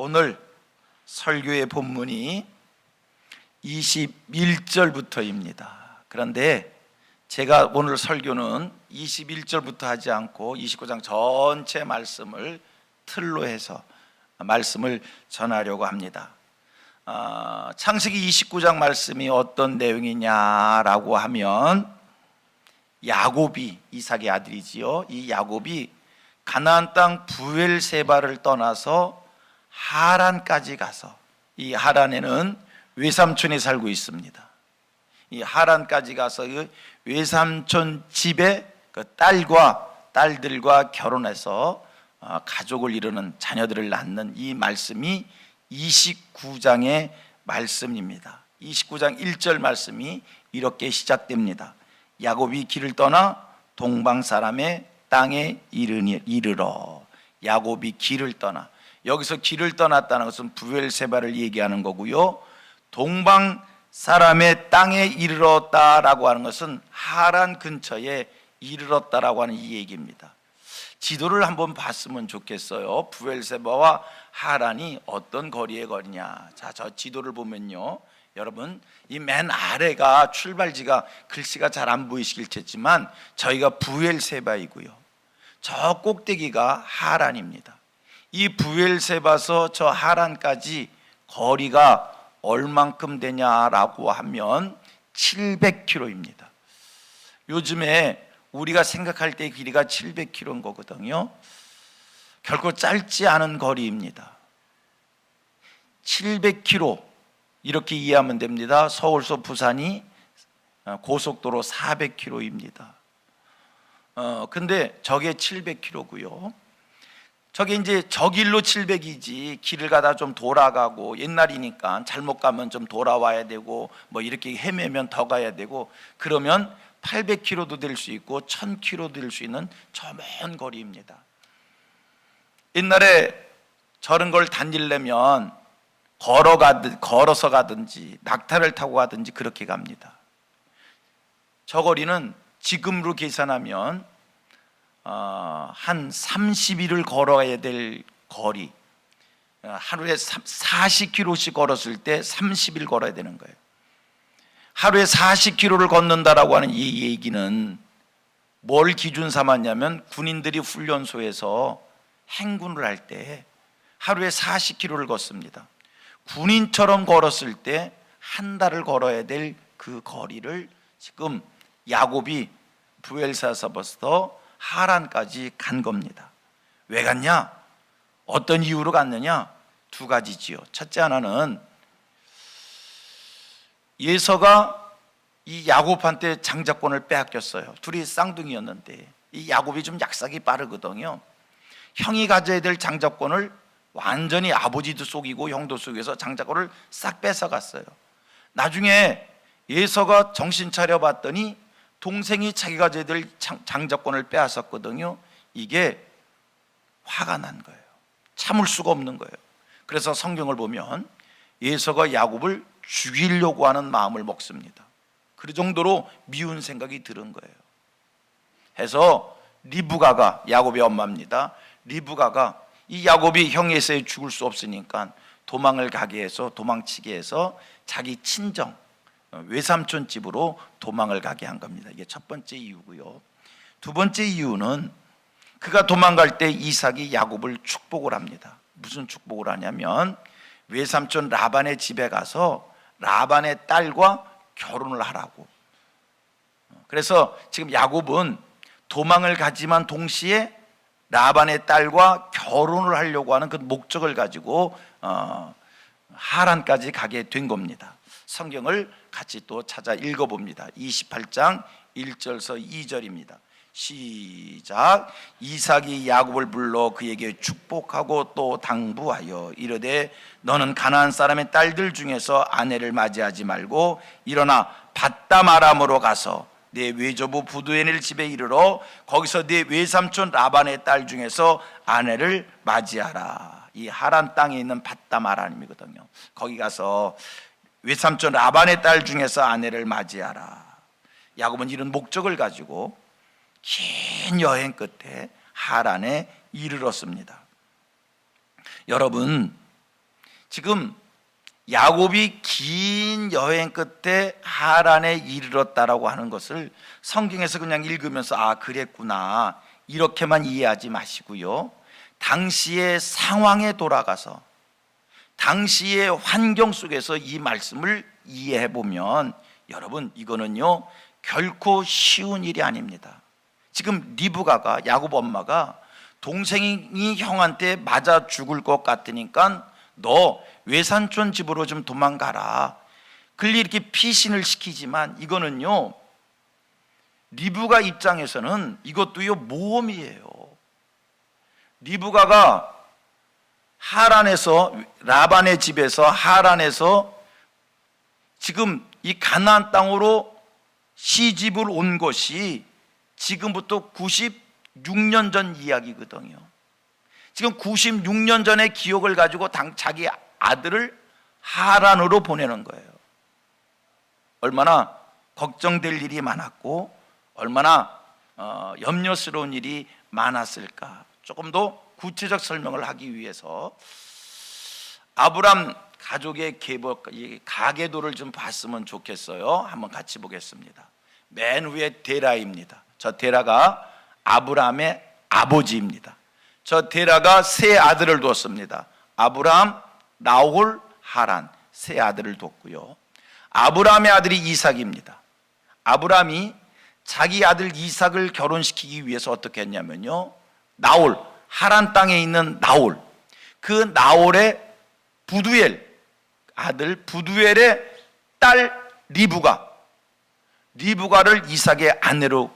오늘 설교의 본문이 21절부터입니다. 그런데 제가 오늘 설교는 21절부터 하지 않고 29장 전체 말씀을 틀로 해서 말씀을 전하려고 합니다. 창세기 29장 말씀이 어떤 내용이냐라고 하면, 야곱이, 이삭의 아들이지요, 이 야곱이 가나안 땅 브엘세바를 떠나서 하란까지 가서, 이 하란에는 외삼촌이 살고 있습니다. 이 하란까지 가서 그 외삼촌 집에 그 딸들과 결혼해서 가족을 이루는, 자녀들을 낳는 이 말씀이 29장의 말씀입니다. 29장 1절 말씀이 이렇게 시작됩니다. 야곱이 길을 떠나 동방 사람의 땅에 이르러. 야곱이 길을 떠나, 여기서 길을 떠났다는 것은 브엘세바를 얘기하는 거고요, 동방 사람의 땅에 이르렀다라고 하는 것은 하란 근처에 이르렀다라고 하는 이 얘기입니다. 지도를 한번 봤으면 좋겠어요. 브엘세바와 하란이 어떤 거리의 거리냐. 자, 저 지도를 보면요, 여러분, 이 맨 아래가 출발지가 글씨가 잘 안 보이시길 테지만 저희가 브엘세바이고요, 저 꼭대기가 하란입니다. 이 브엘세바서 저 하란까지 거리가 얼만큼 되냐라고 하면 700km입니다. 요즘에 우리가 생각할 때 길이가 700km인 거거든요. 결코 짧지 않은 거리입니다. 700km 이렇게 이해하면 됩니다. 서울서 부산이 고속도로 400km입니다. 근데 저게 700km고요. 저게 이제 저 길로 700이지, 길을 가다 좀 돌아가고, 옛날이니까 잘못 가면 좀 돌아와야 되고, 뭐 이렇게 헤매면 더 가야 되고, 그러면 800km도 될 수 있고 1000km도 될 수 있는 저 먼 거리입니다. 옛날에 저런 걸 다니려면 걸어서 가든지 낙타를 타고 가든지 그렇게 갑니다. 저 거리는 지금으로 계산하면 한 30일을 걸어야 될 거리, 하루에 40km씩 걸었을 때 30일 걸어야 되는 거예요. 하루에 40km를 걷는다라고 하는 이 얘기는 뭘 기준 삼았냐면, 군인들이 훈련소에서 행군을 할 때 하루에 40km를 걷습니다. 군인처럼 걸었을 때 한 달을 걸어야 될 그 거리를 지금 야곱이 브엘세바서부터 하란까지 간 겁니다. 왜 갔냐? 어떤 이유로 갔느냐? 두 가지지요. 첫째 하나는, 예서가 이 야곱한테 장자권을 빼앗겼어요. 둘이 쌍둥이였는데 이 야곱이 좀 약삭이 빠르거든요. 형이 가져야 될 장자권을 완전히 아버지도 속이고 형도 속여서 장자권을 싹 뺏어갔어요. 나중에 예서가 정신 차려 봤더니 동생이 자기 가져야 될 장자권을 빼앗았거든요. 이게 화가 난 거예요. 참을 수가 없는 거예요. 그래서 성경을 보면 예서가 야곱을 죽이려고 하는 마음을 먹습니다. 그 정도로 미운 생각이 들은 거예요. 해서 리브가가, 야곱의 엄마입니다, 리브가가 이 야곱이 형 에서에 죽을 수 없으니까 도망을 가게 해서, 도망치게 해서 자기 친정 외삼촌 집으로 도망을 가게 한 겁니다. 이게 첫 번째 이유고요. 두 번째 이유는, 그가 도망갈 때 이삭이 야곱을 축복을 합니다. 무슨 축복을 하냐면, 외삼촌 라반의 집에 가서 라반의 딸과 결혼을 하라고. 그래서 지금 야곱은 도망을 가지만 동시에 라반의 딸과 결혼을 하려고 하는 그 목적을 가지고 하란까지 가게 된 겁니다. 성경을 같이 또 찾아 읽어봅니다. 28장 1절서 2절입니다. 시작. 이삭이 야곱을 불러 그에게 축복하고 또 당부하여 이르되, 너는 가나안 사람의 딸들 중에서 아내를 맞이하지 말고 일어나 밧담 아람으로 가서 내 외조부 부두에넬 집에 이르러 거기서 네 외삼촌 라반의 딸 중에서 아내를 맞이하라. 이 하란 땅에 있는 밧담 아람이거든요. 거기 가서 외삼촌 라반의 딸 중에서 아내를 맞이하라. 야곱은 이런 목적을 가지고 긴 여행 끝에 하란에 이르렀습니다. 여러분, 지금 야곱이 긴 여행 끝에 하란에 이르렀다라고 하는 것을 성경에서 그냥 읽으면서 아 그랬구나 이렇게만 이해하지 마시고요, 당시의 상황에 돌아가서 당시의 환경 속에서 이 말씀을 이해해 보면 여러분 이거는요 결코 쉬운 일이 아닙니다. 지금 리브가가, 야곱 엄마가 동생이 형한테 맞아 죽을 것 같으니까 너 외삼촌 집으로 좀 도망가라, 그리 이렇게 피신을 시키지만 이거는요 리브가 입장에서는 이것도요 모험이에요. 리브가가 하란에서, 라반의 집에서 하란에서 지금 이 가나안 땅으로 시집을 온 것이 지금부터 96년 전 이야기거든요. 지금 96년 전의 기억을 가지고 자기 아들을 하란으로 보내는 거예요. 얼마나 걱정될 일이 많았고 얼마나 염려스러운 일이 많았을까. 조금 더 구체적 설명을 하기 위해서 아브람 가족의 가계도를 좀 봤으면 좋겠어요. 한번 같이 보겠습니다. 맨 위에 데라입니다. 저 데라가 아브람의 아버지입니다. 저 데라가 세 아들을 뒀습니다. 아브람, 나홀, 하란, 세 아들을 뒀고요. 아브람의 아들이 이삭입니다. 아브람이 자기 아들 이삭을 결혼시키기 위해서 어떻게 했냐면요, 나홀, 하란 땅에 있는 나홀, 그 나홀의 부두엘 아들 부두엘의 딸 리브가를 이삭의 아내로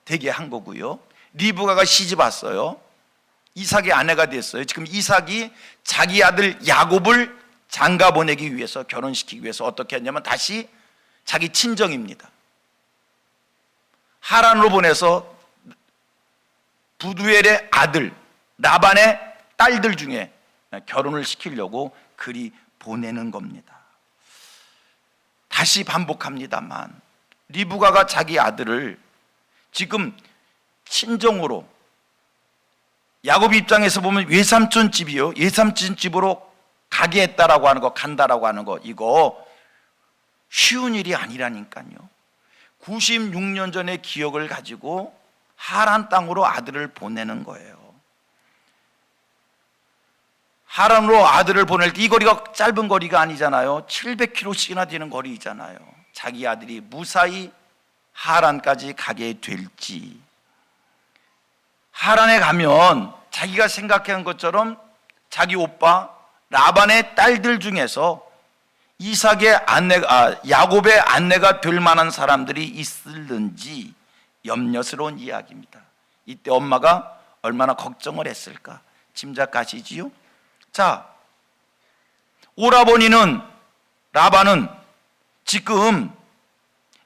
되게 한 거고요. 리브가가 시집 왔어요. 이삭의 아내가 됐어요. 지금 이삭이 자기 아들 야곱을 장가 보내기 위해서, 결혼시키기 위해서 어떻게 했냐면 다시 자기 친정입니다, 하란으로 보내서 부두엘의 아들 라반의 딸들 중에 결혼을 시키려고 그리 보내는 겁니다. 다시 반복합니다만 리브가가 자기 아들을 지금 친정으로, 야곱 입장에서 보면 외삼촌 집이요, 외삼촌 집으로 가게 했다라고 하는 거, 간다라고 하는 거, 이거 쉬운 일이 아니라니까요. 96년 전의 기억을 가지고 하란 땅으로 아들을 보내는 거예요. 하란으로 아들을 보낼 때 이 거리가 짧은 거리가 아니잖아요. 700km씩이나 되는 거리잖아요. 자기 아들이 무사히 하란까지 가게 될지, 하란에 가면 자기가 생각한 것처럼 자기 오빠 라반의 딸들 중에서 야곱의 아내가 될 만한 사람들이 있을는지 염려스러운 이야기입니다. 이때 엄마가 얼마나 걱정을 했을까 짐작가시지요? 자, 오라버니는, 라반은 지금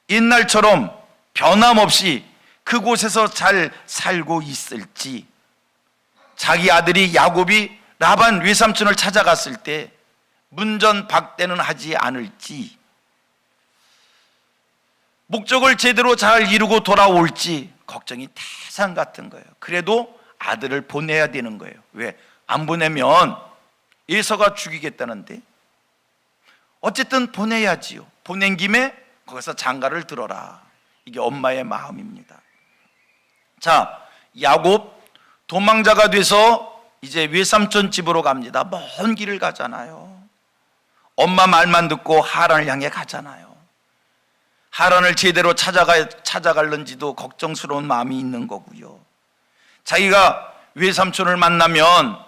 옛날처럼 변함없이 그곳에서 잘 살고 있을지, 자기 아들이 야곱이 라반 외삼촌을 찾아갔을 때 문전박대는 하지 않을지, 목적을 제대로 잘 이루고 돌아올지 걱정이 태산 같은 거예요. 그래도 아들을 보내야 되는 거예요. 왜? 안 보내면 에서가 죽이겠다는데 어쨌든 보내야지요. 보낸 김에 거기서 장가를 들어라. 이게 엄마의 마음입니다. 자, 야곱 도망자가 돼서 이제 외삼촌 집으로 갑니다. 먼 길을 가잖아요. 엄마 말만 듣고 하란을 향해 가잖아요. 하란을 제대로 찾아갈는지도 걱정스러운 마음이 있는 거고요. 자기가 외삼촌을 만나면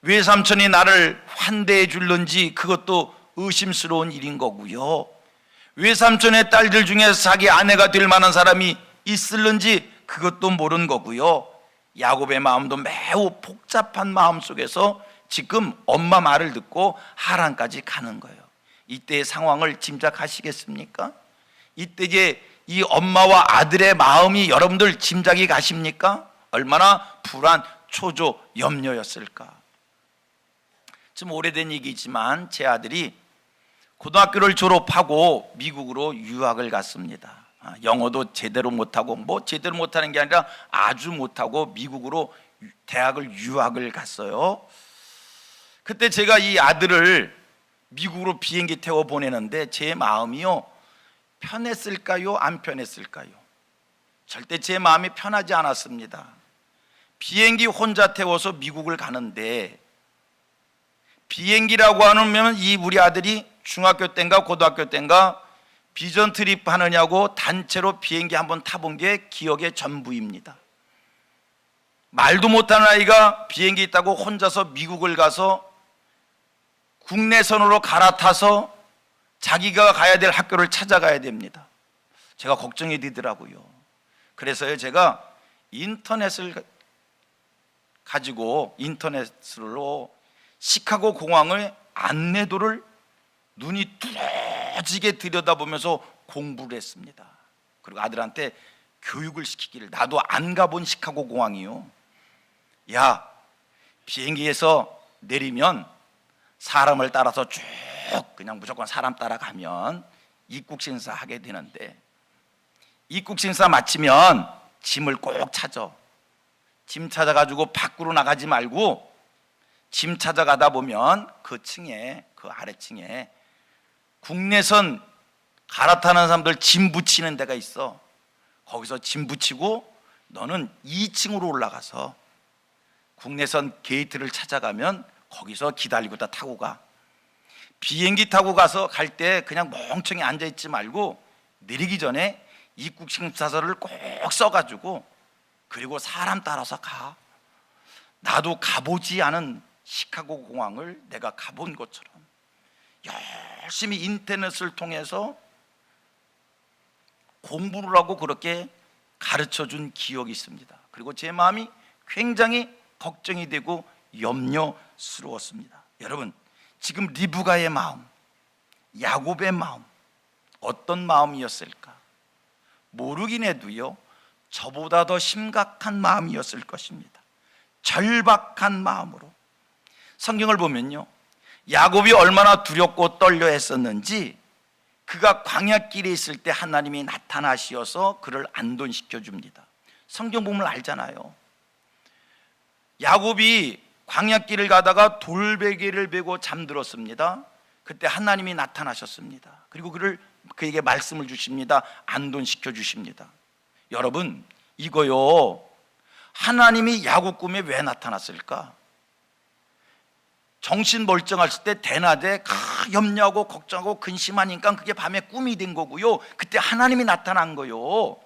외삼촌이 나를 환대해 줄는지 그것도 의심스러운 일인 거고요. 외삼촌의 딸들 중에 자기 아내가 될 만한 사람이 있을는지 그것도 모르는 거고요. 야곱의 마음도 매우 복잡한 마음 속에서 지금 엄마 말을 듣고 하란까지 가는 거예요. 이때의 상황을 짐작하시겠습니까? 이때의 이 엄마와 아들의 마음이 여러분들 짐작이 가십니까? 얼마나 불안, 초조, 염려였을까? 좀 오래된 얘기지만 제 아들이 고등학교를 졸업하고 미국으로 유학을 갔습니다. 영어도 제대로 못하고, 제대로 못하는 게 아니라 아주 못하고 미국으로 대학을 유학을 갔어요. 그때 제가 이 아들을 미국으로 비행기 태워 보내는데 제 마음이요, 편했을까요? 안 편했을까요? 절대 제 마음이 편하지 않았습니다. 비행기 혼자 태워서 미국을 가는데, 비행기라고 하면 이 우리 아들이 중학교 때인가 고등학교 때인가 비전 트립 하느냐고 단체로 비행기 한번 타본 게 기억의 전부입니다. 말도 못하는 아이가 비행기 있다고 혼자서 미국을 가서 국내선으로 갈아타서 자기가 가야 될 학교를 찾아가야 됩니다. 제가 걱정이 되더라고요. 그래서요, 제가 인터넷을 가지고 인터넷으로 시카고 공항의 안내도를 눈이 뚫어지게 들여다보면서 공부를 했습니다. 그리고 아들한테 교육을 시키기를, 나도 안 가본 시카고 공항이요, 야, 비행기에서 내리면 사람을 따라서 쭉 그냥 무조건 사람 따라가면 입국 심사 하게 되는데, 입국 심사 마치면 짐을 꼭 찾아. 짐 찾아가지고 밖으로 나가지 말고 짐 찾아가다 보면 그 층에, 그 아래층에 국내선 갈아타는 사람들 짐 붙이는 데가 있어. 거기서 짐 붙이고 너는 2층으로 올라가서 국내선 게이트를 찾아가면 거기서 기다리고 다 타고 가. 비행기 타고 가서 갈 때 그냥 멍청이 앉아있지 말고 내리기 전에 입국 심사서를 꼭 써가지고 그리고 사람 따라서 가. 나도 가보지 않은 시카고 공항을 내가 가본 것처럼 열심히 인터넷을 통해서 공부를 하고 그렇게 가르쳐준 기억이 있습니다. 그리고 제 마음이 굉장히 걱정이 되고 염려스러웠습니다. 여러분, 지금 리브가의 마음, 야곱의 마음, 어떤 마음이었을까? 모르긴 해도요, 저보다 더 심각한 마음이었을 것입니다. 절박한 마음으로. 성경을 보면요, 야곱이 얼마나 두렵고 떨려 했었는지 그가 광야길에 있을 때 하나님이 나타나시어서 그를 안돈시켜 줍니다. 성경 보면 알잖아요. 야곱이 광야길을 가다가 돌베개를 베고 잠들었습니다. 그때 하나님이 나타나셨습니다. 그리고 그에게 말씀을 주십니다. 안돈시켜 주십니다. 여러분, 이거요, 하나님이 야곱 꿈에 왜 나타났을까? 정신 멀쩡했을 때 대낮에 염려하고 걱정하고 근심하니까 그게 밤에 꿈이 된 거고요, 그때 하나님이 나타난 거요.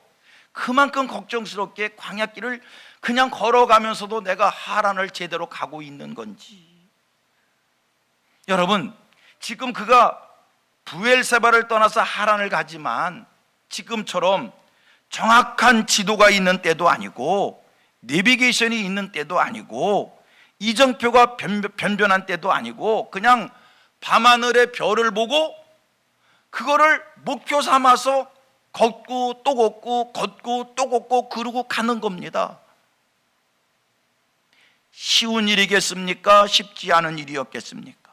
그만큼 걱정스럽게 광야길을 그냥 걸어가면서도 내가 하란을 제대로 가고 있는 건지. 여러분, 지금 그가 브엘세바를 떠나서 하란을 가지만 지금처럼 정확한 지도가 있는 때도 아니고 내비게이션이 있는 때도 아니고 이정표가 변변한 때도 아니고 그냥 밤하늘의 별을 보고 그거를 목표 삼아서 걷고 또 걷고 걷고 또 걷고 그러고 가는 겁니다. 쉬운 일이겠습니까? 쉽지 않은 일이었겠습니까?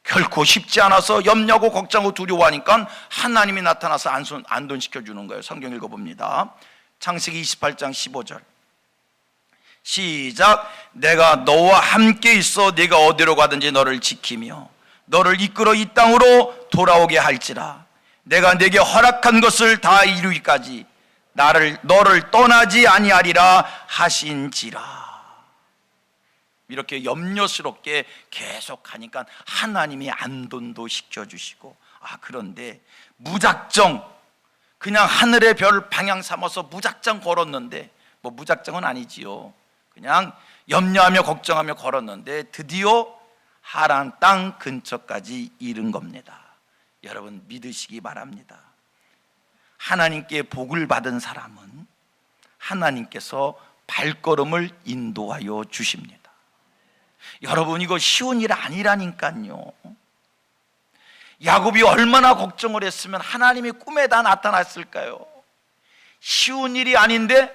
결코 쉽지 않아서 염려하고 걱정하고 두려워하니까 하나님이 나타나서 안돈시켜 주는 거예요. 성경 읽어봅니다. 창세기 28장 15절 시작. 내가 너와 함께 있어 네가 어디로 가든지 너를 지키며 너를 이끌어 이 땅으로 돌아오게 할지라. 내가 네게 허락한 것을 다 이루기까지 너를 떠나지 아니하리라 하신지라. 이렇게 염려스럽게 계속 가니까 하나님이 안돈도 시켜주시고, 그런데 무작정 그냥 하늘의 별 방향 삼아서 무작정 걸었는데, 뭐 무작정은 아니지요, 그냥 염려하며 걱정하며 걸었는데 드디어 하란 땅 근처까지 이른 겁니다. 여러분, 믿으시기 바랍니다. 하나님께 복을 받은 사람은 하나님께서 발걸음을 인도하여 주십니다. 여러분, 이거 쉬운 일 아니라니까요. 야곱이 얼마나 걱정을 했으면 하나님이 꿈에다 나타났을까요? 쉬운 일이 아닌데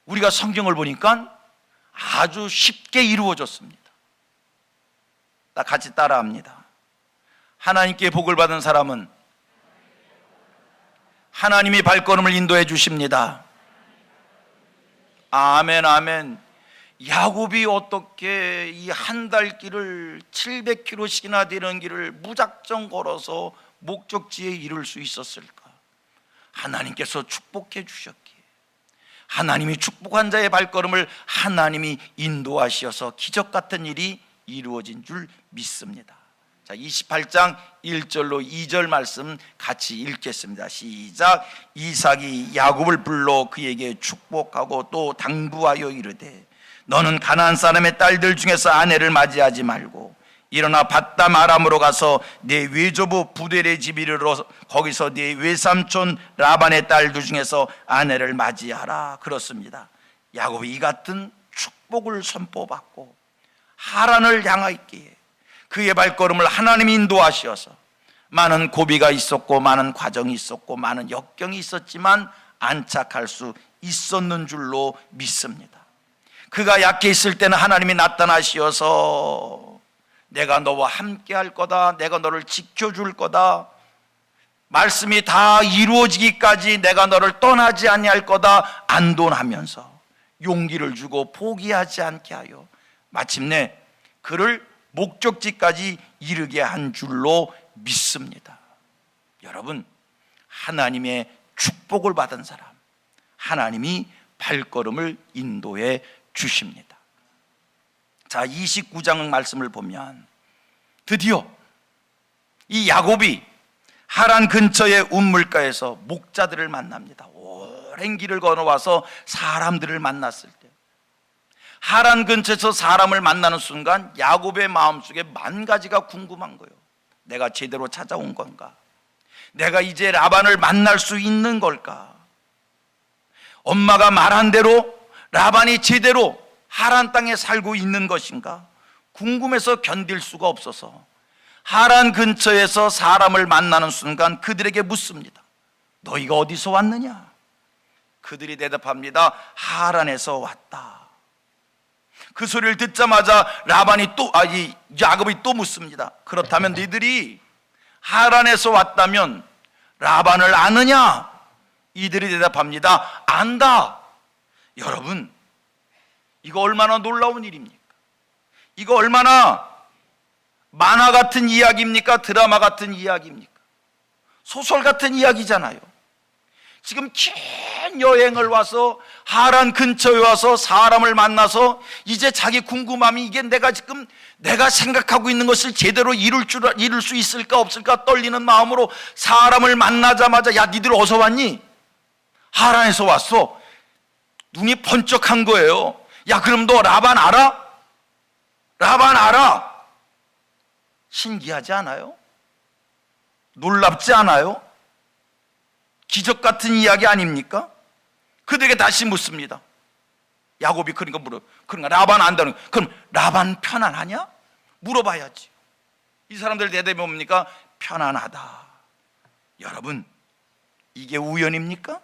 우리가 성경을 보니까 아주 쉽게 이루어졌습니다. 다 같이 따라합니다. 하나님께 복을 받은 사람은 하나님이 발걸음을 인도해 주십니다. 아멘, 아멘. 야곱이 어떻게 이 한 달 길을 700km씩이나 되는 길을 무작정 걸어서 목적지에 이를 수 있었을까? 하나님께서 축복해 주셨기에, 하나님이 축복한 자의 발걸음을 하나님이 인도하셔서 기적 같은 일이 이루어진 줄 믿습니다. 자, 28장 1절로 2절 말씀 같이 읽겠습니다. 시작. 이삭이 야곱을 불러 그에게 축복하고 또 당부하여 이르되 너는 가나안 사람의 딸들 중에서 아내를 맞이하지 말고 일어나 밧담 아람으로 가서 네 외조부 부델의 집 이르러 거기서 네 외삼촌 라반의 딸들 중에서 아내를 맞이하라. 그렇습니다. 야곱이 이 같은 축복을 선포받고 하란을 향하였기에 그의 발걸음을 하나님이 인도하셔서 많은 고비가 있었고 많은 과정이 있었고 많은 역경이 있었지만 안착할 수 있었는 줄로 믿습니다. 그가 약해 있을 때는 하나님이 나타나시어서 내가 너와 함께 할 거다, 내가 너를 지켜줄 거다, 말씀이 다 이루어지기까지 내가 너를 떠나지 아니할 거다 안돈하면서 용기를 주고 포기하지 않게 하여 마침내 그를 목적지까지 이르게 한 줄로 믿습니다. 여러분, 하나님의 축복을 받은 사람, 하나님이 발걸음을 인도해 주십니다. 자, 29장 말씀을 보면 드디어 이 야곱이 하란 근처의 운물가에서 목자들을 만납니다. 오랜 길을 걸어와서 사람들을 만났을 때, 하란 근처에서 사람을 만나는 순간 야곱의 마음속에 만 가지가 궁금한 거예요. 내가 제대로 찾아온 건가? 내가 이제 라반을 만날 수 있는 걸까? 엄마가 말한 대로 라반이 제대로 하란 땅에 살고 있는 것인가? 궁금해서 견딜 수가 없어서 하란 근처에서 사람을 만나는 순간 그들에게 묻습니다. 너희가 어디서 왔느냐? 그들이 대답합니다. 하란에서 왔다. 그 소리를 듣자마자 야곱이 또 묻습니다. 그렇다면 너희들이 하란에서 왔다면 라반을 아느냐? 이들이 대답합니다. 안다. 여러분, 이거 얼마나 놀라운 일입니까? 이거 얼마나 만화 같은 이야기입니까? 드라마 같은 이야기입니까? 소설 같은 이야기잖아요. 지금 긴 여행을 와서 하란 근처에 와서 사람을 만나서 이제 자기 궁금함이 이게 내가 생각하고 있는 것을 제대로 이룰 수 있을까 없을까 떨리는 마음으로 사람을 만나자마자 야, 니들 어디서 왔니? 하란에서 왔어. 눈이 번쩍한 거예요. 야, 그럼 너 라반 알아? 라반 알아? 신기하지 않아요? 놀랍지 않아요? 기적 같은 이야기 아닙니까? 그들에게 다시 묻습니다. 야곱이 그러니까 라반 안다는, 그럼 라반 편안하냐? 물어봐야지. 이 사람들 대답이 뭡니까? 편안하다. 여러분, 이게 우연입니까?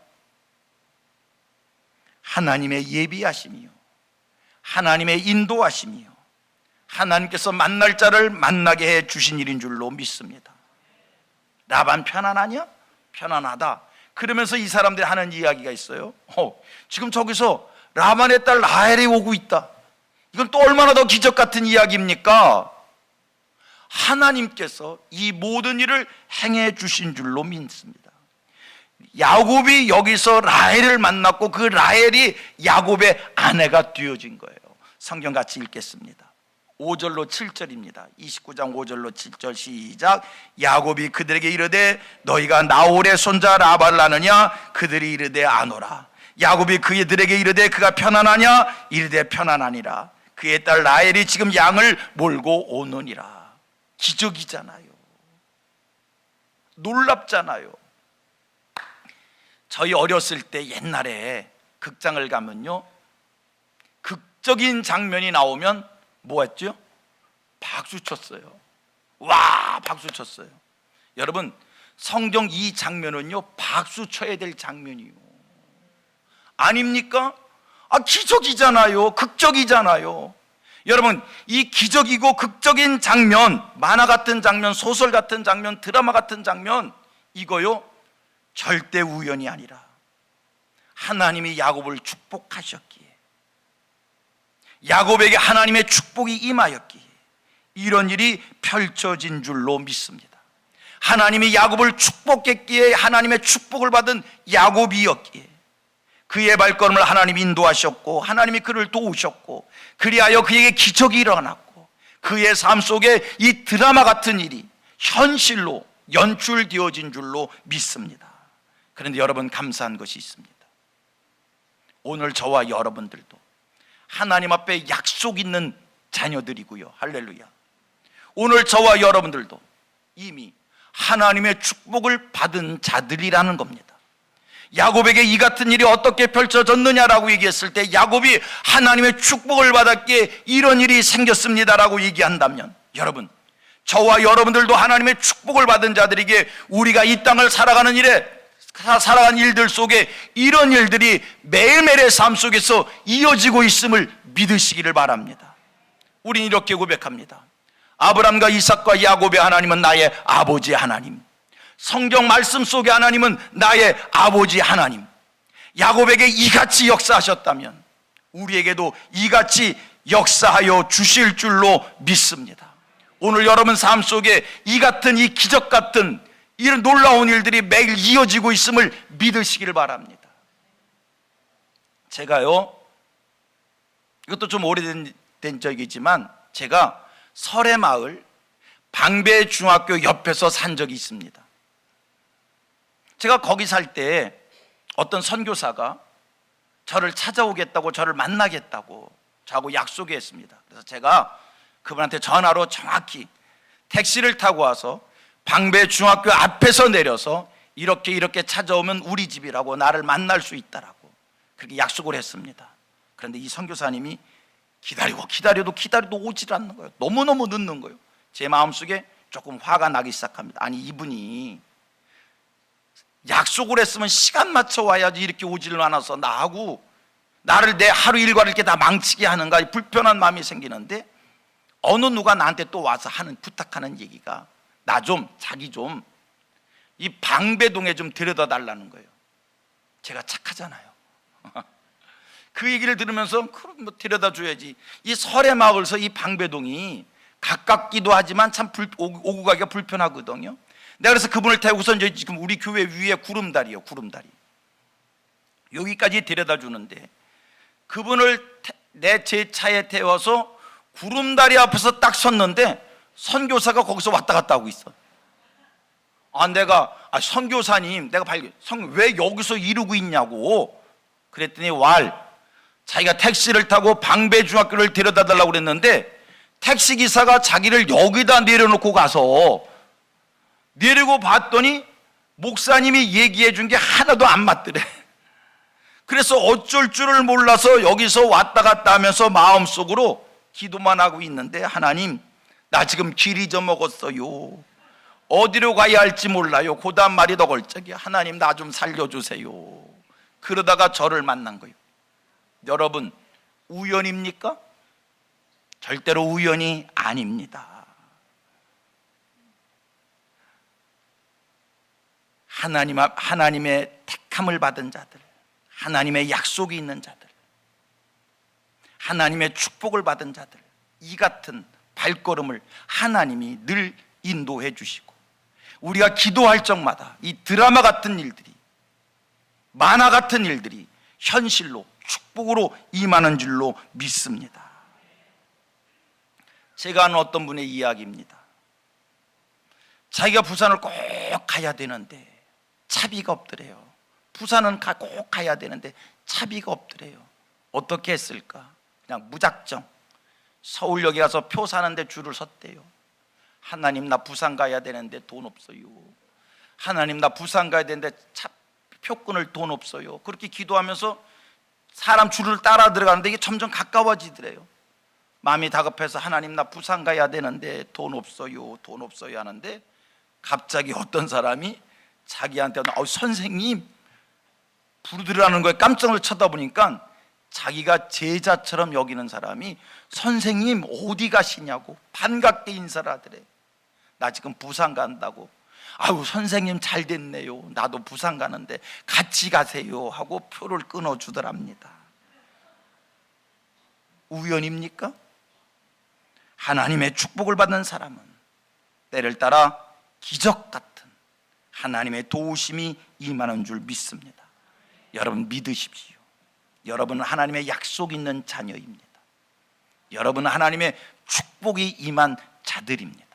하나님의 예비하심이요, 하나님의 인도하심이요, 하나님께서 만날 자를 만나게 해 주신 일인 줄로 믿습니다. 라반 편안하냐? 편안하다. 그러면서 이 사람들이 하는 이야기가 있어요. 지금 저기서 라반의 딸 라헬이 오고 있다. 이건 또 얼마나 더 기적 같은 이야기입니까? 하나님께서 이 모든 일을 행해 주신 줄로 믿습니다. 야곱이 여기서 라헬을 만났고 그 라헬이 야곱의 아내가 되어진 거예요. 성경 같이 읽겠습니다. 5절로 7절입니다. 29장 5절로 7절 시작. 야곱이 그들에게 이르되 너희가 나홀의 손자 라반을 아느냐? 그들이 이르되 아노라. 야곱이 그들에게 이르되 그가 편안하냐? 이르되 편안하니라. 그의 딸 라헬이 지금 양을 몰고 오느니라. 기적이잖아요. 놀랍잖아요. 저희 어렸을 때 옛날에 극장을 가면요, 극적인 장면이 나오면 뭐 했죠? 박수 쳤어요. 와, 박수 쳤어요. 여러분, 성경 이 장면은요, 박수 쳐야 될 장면이요. 아닙니까? 기적이잖아요. 극적이잖아요. 여러분, 이 기적이고 극적인 장면, 만화 같은 장면, 소설 같은 장면, 드라마 같은 장면, 이거요, 절대 우연이 아니라 하나님이 야곱을 축복하셨기에, 야곱에게 하나님의 축복이 임하였기에 이런 일이 펼쳐진 줄로 믿습니다. 하나님이 야곱을 축복했기에 하나님의 축복을 받은 야곱이었기에 그의 발걸음을 하나님이 인도하셨고 하나님이 그를 도우셨고 그리하여 그에게 기적이 일어났고 그의 삶 속에 이 드라마 같은 일이 현실로 연출되어진 줄로 믿습니다. 그런데 여러분, 감사한 것이 있습니다. 오늘 저와 여러분들도 하나님 앞에 약속 있는 자녀들이고요. 할렐루야. 오늘 저와 여러분들도 이미 하나님의 축복을 받은 자들이라는 겁니다. 야곱에게 이 같은 일이 어떻게 펼쳐졌느냐라고 얘기했을 때 야곱이 하나님의 축복을 받았기에 이런 일이 생겼습니다라고 얘기한다면, 여러분, 저와 여러분들도 하나님의 축복을 받은 자들에게 우리가 이 땅을 살아가는 일들 속에 이런 일들이 매일매일의 삶 속에서 이어지고 있음을 믿으시기를 바랍니다. 우린 이렇게 고백합니다. 아브람과 이삭과 야곱의 하나님은 나의 아버지 하나님, 성경 말씀 속의 하나님은 나의 아버지 하나님. 야곱에게 이같이 역사하셨다면 우리에게도 이같이 역사하여 주실 줄로 믿습니다. 오늘 여러분 삶 속에 이 같은, 이 기적 같은 이런 놀라운 일들이 매일 이어지고 있음을 믿으시기를 바랍니다. 제가요, 이것도 좀 오래된 적이지만 제가 설해마을 방배중학교 옆에서 산 적이 있습니다. 제가 거기 살 때 어떤 선교사가 저를 찾아오겠다고, 저를 만나겠다고 저하고 약속했습니다. 그래서 제가 그분한테 전화로 정확히 택시를 타고 와서 방배중학교 앞에서 내려서 이렇게 찾아오면 우리 집이라고, 나를 만날 수 있다라고 그렇게 약속을 했습니다. 그런데 이 선교사님이 기다려도 오질 않는 거예요. 너무너무 늦는 거예요. 제 마음속에 조금 화가 나기 시작합니다. 아니, 이분이 약속을 했으면 시간 맞춰 와야지 이렇게 오지를 않아서 나를 내 하루 일과를 이렇게 다 망치게 하는가, 불편한 마음이 생기는데 어느 누가 나한테 또 와서 부탁하는 얘기가 자기 좀 이 방배동에 좀 데려다 달라는 거예요. 제가 착하잖아요. 그 얘기를 들으면서 그럼 뭐 데려다 줘야지. 이 설해마을에서 이 방배동이 가깝기도 하지만 참 오고 가기가 불편하거든요. 내가 그래서 그분을 태우고서 이제 지금 우리 교회 위에 구름다리요, 구름다리. 여기까지 데려다 주는데 그분을 제 차에 태워서 구름다리 앞에서 딱 섰는데 선교사가 거기서 왔다 갔다 하고 있어. 내가 선교사님, 내가 왜 여기서 이러고 있냐고 그랬더니 자기가 택시를 타고 방배중학교를 데려다 달라고 그랬는데 택시기사가 자기를 여기다 내려놓고 가서 내리고 봤더니 목사님이 얘기해 준 게 하나도 안 맞더래. 그래서 어쩔 줄을 몰라서 여기서 왔다 갔다 하면서 마음속으로 기도만 하고 있는데, 하나님, 나 지금 길 잊어먹었어요. 어디로 가야 할지 몰라요. 고단 말이 더 걸쩍이야. 하나님, 나 좀 살려주세요. 그러다가 저를 만난 거예요. 여러분, 우연입니까? 절대로 우연이 아닙니다. 하나님의 택함을 받은 자들, 하나님의 약속이 있는 자들, 하나님의 축복을 받은 자들, 이 같은 발걸음을 하나님이 늘 인도해 주시고 우리가 기도할 적마다 이 드라마 같은 일들이, 만화 같은 일들이 현실로 축복으로 임하는 줄로 믿습니다. 제가 아는 어떤 분의 이야기입니다. 자기가 부산을 꼭 가야 되는데 차비가 없더래요. 부산은 꼭 가야 되는데 차비가 없더래요. 어떻게 했을까? 그냥 무작정 서울역에 가서 표 사는데 줄을 섰대요. 하나님, 나 부산 가야 되는데 돈 없어요. 하나님, 나 부산 가야 되는데 표 끊을 돈 없어요. 그렇게 기도하면서 사람 줄을 따라 들어가는데 이게 점점 가까워지더래요. 마음이 다급해서 하나님, 나 부산 가야 되는데 돈 없어요, 돈 없어요 하는데 갑자기 어떤 사람이 자기한테 선생님 부르더라는 거에 깜짝 쳐다보니까 자기가 제자처럼 여기는 사람이 선생님 어디 가시냐고 반갑게 인사를 하더래. 나 지금 부산 간다고. 선생님 잘 됐네요. 나도 부산 가는데 같이 가세요 하고 표를 끊어주더랍니다. 우연입니까? 하나님의 축복을 받는 사람은 때를 따라 기적 같은 하나님의 도우심이 임하는 줄 믿습니다. 여러분 믿으십시오. 여러분은 하나님의 약속 있는 자녀입니다. 여러분은 하나님의 축복이 임한 자들입니다.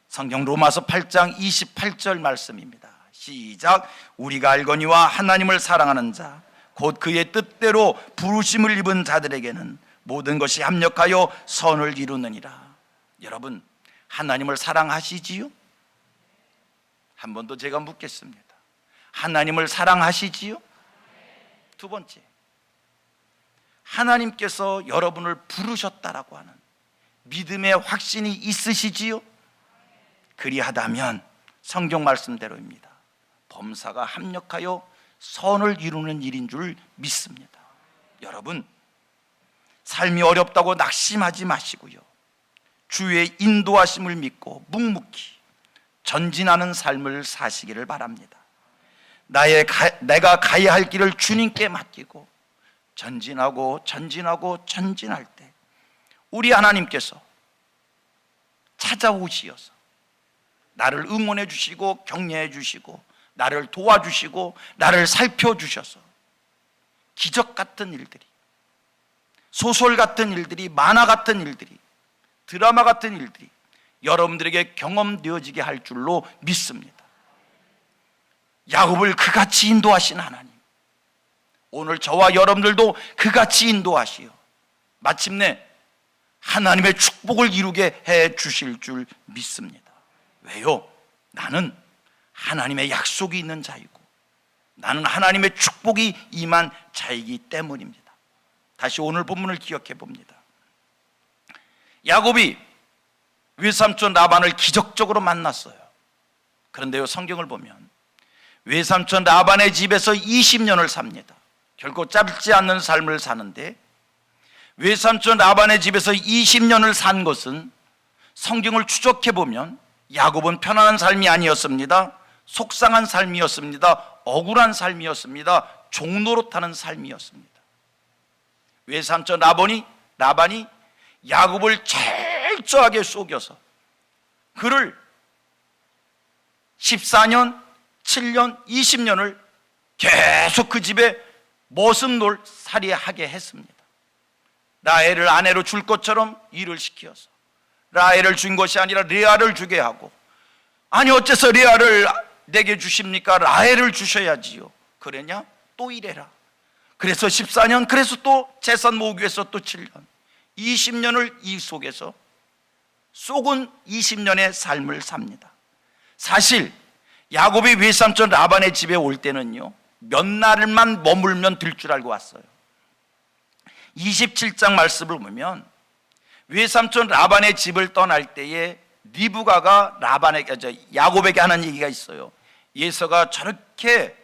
성경 로마서 8장 28절 말씀입니다. 시작. 우리가 알거니와 하나님을 사랑하는 자 곧 그의 뜻대로 부르심을 입은 자들에게는 모든 것이 합력하여 선을 이루느니라. 여러분 하나님을 사랑하시지요? 한 번 더 제가 묻겠습니다. 하나님을 사랑하시지요? 두 번째, 하나님께서 여러분을 부르셨다라고 하는 믿음의 확신이 있으시지요? 그리하다면 성경 말씀대로입니다. 범사가 합력하여 선을 이루는 일인 줄 믿습니다. 여러분 삶이 어렵다고 낙심하지 마시고요, 주의 인도하심을 믿고 묵묵히 전진하는 삶을 사시기를 바랍니다. 내가 가야 할 길을 주님께 맡기고 전진할 때 우리 하나님께서 찾아오시어서 나를 응원해 주시고 격려해 주시고 나를 도와주시고 나를 살펴주셔서 기적 같은 일들이, 소설 같은 일들이, 만화 같은 일들이, 드라마 같은 일들이 여러분들에게 경험되어지게 할 줄로 믿습니다. 야곱을 그같이 인도하신 하나님, 오늘 저와 여러분들도 그같이 인도하시어 마침내 하나님의 축복을 이루게 해 주실 줄 믿습니다. 왜요? 나는 하나님의 약속이 있는 자이고 나는 하나님의 축복이 임한 자이기 때문입니다. 다시 오늘 본문을 기억해 봅니다. 야곱이 외삼촌 라반을 기적적으로 만났어요. 그런데요, 성경을 보면 외삼촌 라반의 집에서 20년을 삽니다. 결코 짧지 않는 삶을 사는데 외삼촌 라반의 집에서 20년을 산 것은 성경을 추적해 보면 야곱은 편안한 삶이 아니었습니다. 속상한 삶이었습니다. 억울한 삶이었습니다. 종노릇하는 삶이었습니다. 외삼촌 라반이 야곱을 철저하게 속여서 그를 14년, 7년, 20년을 계속 그 집에 머슴놀살이하게 했습니다. 라헬을 아내로 줄 것처럼 일을 시키어서 라헬을 준 것이 아니라 레아를 주게 하고, 아니 어째서 레아를 내게 주십니까? 라헬을 주셔야지요. 그러냐? 또 이래라. 그래서 14년, 그래서 또 재산 모으기 위해서 또 7년, 20년을 이 속에서 속은 20년의 삶을 삽니다. 사실 야곱이 외삼촌 라반의 집에 올 때는요, 몇 날만 머물면 될 줄 알고 왔어요. 27장 말씀을 보면 외삼촌 라반의 집을 떠날 때에 리브가가 야곱에게 하는 얘기가 있어요. 예서가 저렇게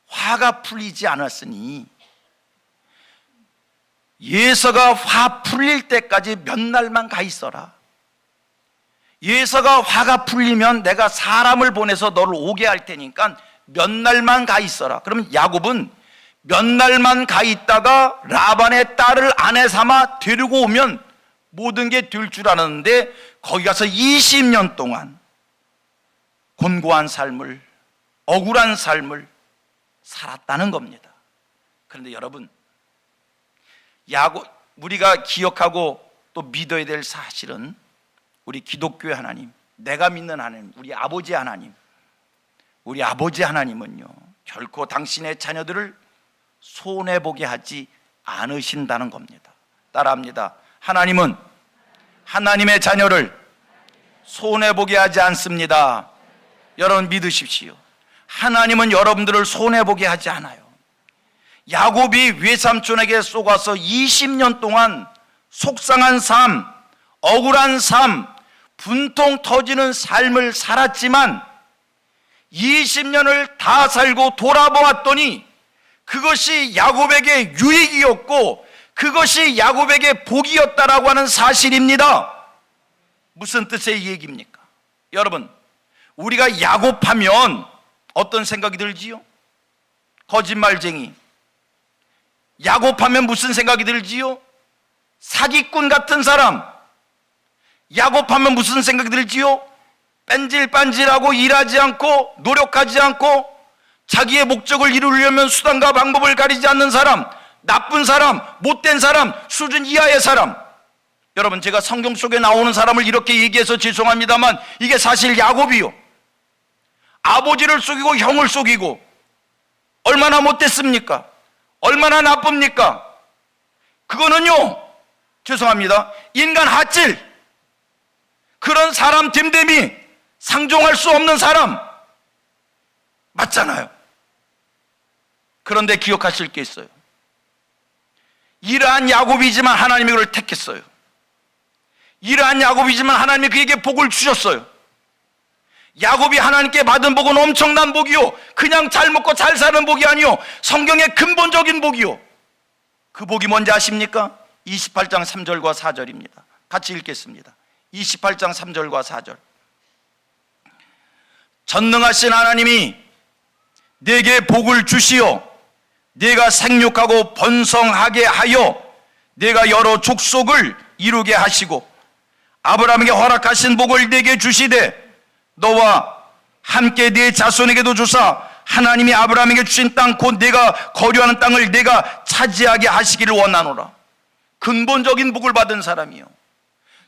화가 풀리지 않았으니 예서가 화 풀릴 때까지 몇 날만 가 있어라. 예서가 화가 풀리면 내가 사람을 보내서 너를 오게 할 테니까 몇 날만 가 있어라. 그러면 야곱은 몇 날만 가 있다가 라반의 딸을 아내 삼아 데리고 오면 모든 게 될 줄 알았는데 거기 가서 20년 동안 곤고한 삶을, 억울한 삶을 살았다는 겁니다. 그런데 여러분, 우리가 기억하고 또 믿어야 될 사실은 우리 기독교의 하나님, 내가 믿는 하나님, 우리 아버지 하나님은요, 결코 당신의 자녀들을 손해보게 하지 않으신다는 겁니다. 따라합니다. 하나님은 하나님의 자녀를 손해보게 하지 않습니다. 여러분 믿으십시오. 하나님은 여러분들을 손해보게 하지 않아요. 야곱이 외삼촌에게 속아서 20년 동안 속상한 삶, 억울한 삶, 분통 터지는 삶을 살았지만 20년을 다 살고 돌아보았더니 그것이 야곱에게 유익이었고 그것이 야곱에게 복이었다라고 하는 사실입니다. 무슨 뜻의 얘기입니까? 여러분, 우리가 야곱하면 어떤 생각이 들지요? 거짓말쟁이, 야곱하면 무슨 생각이 들지요? 사기꾼 같은 사람. 야곱하면 무슨 생각이 들지요? 뺀질빤질하고 일하지 않고 노력하지 않고 자기의 목적을 이루려면 수단과 방법을 가리지 않는 사람, 나쁜 사람, 못된 사람, 수준 이하의 사람. 여러분, 제가 성경 속에 나오는 사람을 이렇게 얘기해서 죄송합니다만 이게 사실 야곱이요. 아버지를 속이고 형을 속이고 얼마나 못됐습니까? 얼마나 나쁩니까? 그거는요, 죄송합니다, 인간 핫질, 그런 사람 됨됨이 상종할 수 없는 사람 맞잖아요. 그런데 기억하실 게 있어요. 이러한 야곱이지만 하나님이 그를 택했어요. 이러한 야곱이지만 하나님이 그에게 복을 주셨어요. 야곱이 하나님께 받은 복은 엄청난 복이요, 그냥 잘 먹고 잘 사는 복이 아니요, 성경의 근본적인 복이요. 그 복이 뭔지 아십니까? 28장 3절과 4절입니다. 같이 읽겠습니다. 28장 3절과 4절. 전능하신 하나님이 내게 복을 주시어 내가 생육하고 번성하게 하여 내가 여러 족속을 이루게 하시고 아브라함에게 허락하신 복을 내게 주시되 너와 함께 네 자손에게도 주사 하나님이 아브라함에게 주신 땅 곧 내가 거류하는 땅을 내가 차지하게 하시기를 원하노라. 근본적인 복을 받은 사람이요,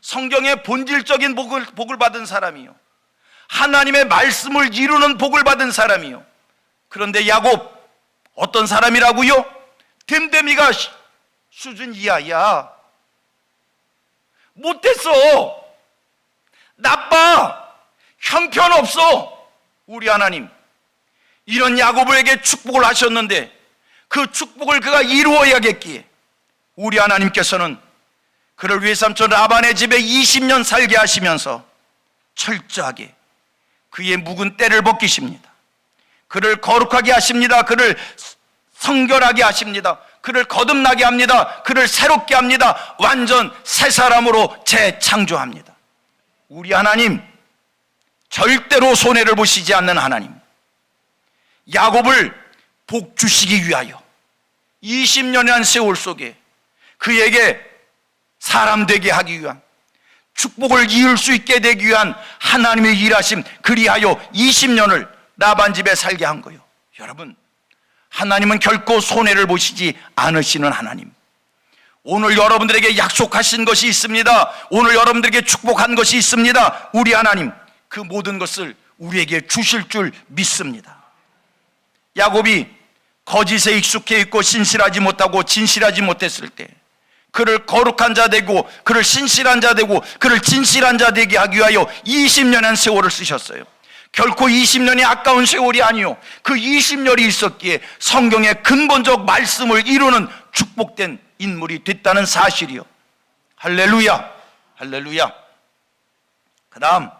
성경의 본질적인 복을 받은 사람이요, 하나님의 말씀을 이루는 복을 받은 사람이요. 그런데 야곱 어떤 사람이라고요? 됨됨이가 수준 이하야. 못됐어, 나빠, 형편없어. 우리 하나님 이런 야곱에게 축복을 하셨는데 그 축복을 그가 이루어야겠기에 우리 하나님께서는 그를 외삼촌 라반의 집에 20년 살게 하시면서 철저하게 그의 묵은 때를 벗기십니다. 그를 거룩하게 하십니다. 그를 성결하게 하십니다. 그를 거듭나게 합니다. 그를 새롭게 합니다. 완전 새 사람으로 재창조합니다. 우리 하나님 절대로 손해를 보시지 않는 하나님, 야곱을 복 주시기 위하여 20년이라는 세월 속에 그에게 사람 되게 하기 위한, 축복을 이을 수 있게 되기 위한 하나님의 일하심, 그리하여 20년을 라반 집에 살게 한 거예요. 여러분, 하나님은 결코 손해를 보시지 않으시는 하나님. 오늘 여러분들에게 약속하신 것이 있습니다. 오늘 여러분들에게 축복한 것이 있습니다. 우리 하나님 그 모든 것을 우리에게 주실 줄 믿습니다. 야곱이 거짓에 익숙해 있고 신실하지 못하고 진실하지 못했을 때 그를 거룩한 자 되고 그를 신실한 자 되고 그를 진실한 자 되게 하기 위하여 20년의 세월을 쓰셨어요. 결코 20년이 아까운 세월이 아니요, 그 20년이 있었기에 성경의 근본적 말씀을 이루는 축복된 인물이 됐다는 사실이요. 할렐루야, 할렐루야. 그 다음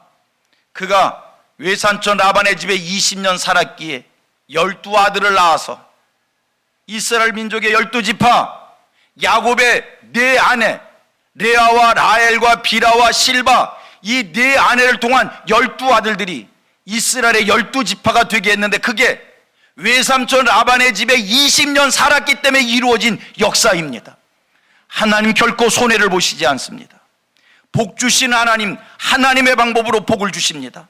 그가 외산촌 라반의 집에 20년 살았기에 12아들을 낳아서 이스라엘 민족의 12지파, 야곱의 4아내 레아와 라헬과 비라와 실바, 이 4아내를 통한 12아들들이 이스라엘의 12지파가 되게 했는데 그게 외삼촌 라반의 집에 20년 살았기 때문에 이루어진 역사입니다. 하나님 결코 손해를 보시지 않습니다. 복 주신 하나님, 하나님의 방법으로 복을 주십니다.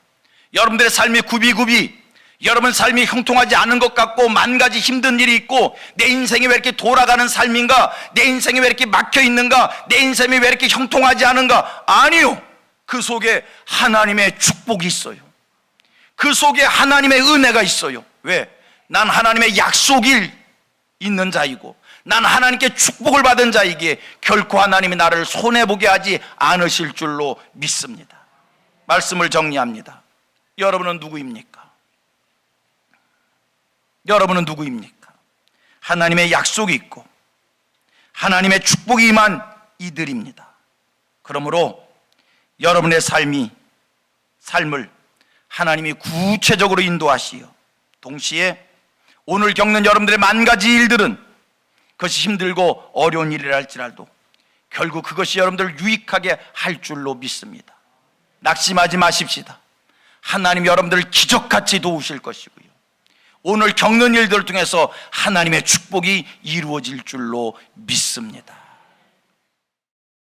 여러분들의 삶이 굽이굽이, 여러분 삶이 형통하지 않은 것 같고 만 가지 힘든 일이 있고 내 인생이 왜 이렇게 돌아가는 삶인가, 내 인생이 왜 이렇게 막혀 있는가, 내 인생이 왜 이렇게 형통하지 않은가. 아니요, 그 속에 하나님의 축복이 있어요. 그 속에 하나님의 은혜가 있어요. 왜? 난 하나님의 약속이 있는 자이고 난 하나님께 축복을 받은 자이기에 결코 하나님이 나를 손해보게 하지 않으실 줄로 믿습니다. 말씀을 정리합니다. 여러분은 누구입니까? 여러분은 누구입니까? 하나님의 약속이 있고 하나님의 축복이 임한 이들입니다. 그러므로 여러분의 삶을 하나님이 구체적으로 인도하시어 동시에 오늘 겪는 여러분들의 만 가지 일들은 그것이 힘들고 어려운 일이라 할지라도 결국 그것이 여러분들을 유익하게 할 줄로 믿습니다. 낙심하지 마십시다. 하나님 여러분들을 기적같이 도우실 것이고요, 오늘 겪는 일들을 통해서 하나님의 축복이 이루어질 줄로 믿습니다.